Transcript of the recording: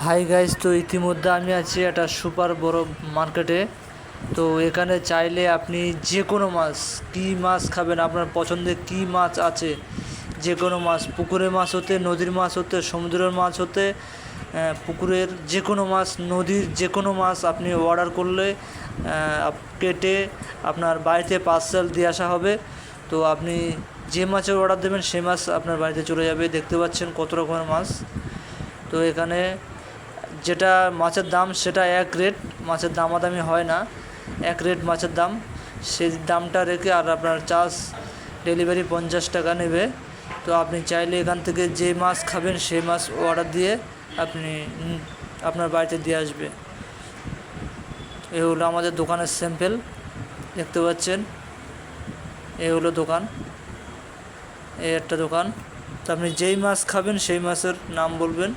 Hi guys, তো ইতিমধ্যে আমি আছি একটা সুপার বড় মার্কেটে। তো এখানে চাইলে আপনি যে কোনো মাছ, কী মাছ খাবেন, আপনার পছন্দের কী মাছ আছে, যে কোনো মাছ, পুকুরের মাছ হতে, নদীর মাছ হতে, সমুদ্রের মাছ হতে, পুকুরের যে কোনো মাছ, নদীর যে কোনো মাছ আপনি অর্ডার করলে কেটে আপনার বাড়িতে পার্সেল দিয়ে আসা হবে। তো আপনি যে মাছের অর্ডার দেবেন সেই মাছ আপনার বাড়িতে চলে যাবে। দেখতে পাচ্ছেন কত রকমের মাছ। তো এখানে যেটা মাছের দাম সেটা এক রেট, মাছের দামাদামি হয় না, এক রেট মাছের দাম। সেই দামটা রেখে আর আপনার চার্জ ডেলিভারি 50 টাকা নেবে। তো আপনি চাইলে এখান থেকে যে মাছ খাবেন সেই মাছ অর্ডার দিয়ে আপনি আপনার বাড়িতে দিয়ে আসবে। এ হলো আমাদের দোকানের স্যাম্পল, দেখতে পাচ্ছেন। এ হলো দোকান, এই একটা দোকান। তো আপনি যেই মাছ খাবেন সেই মাছের নাম বলবেন।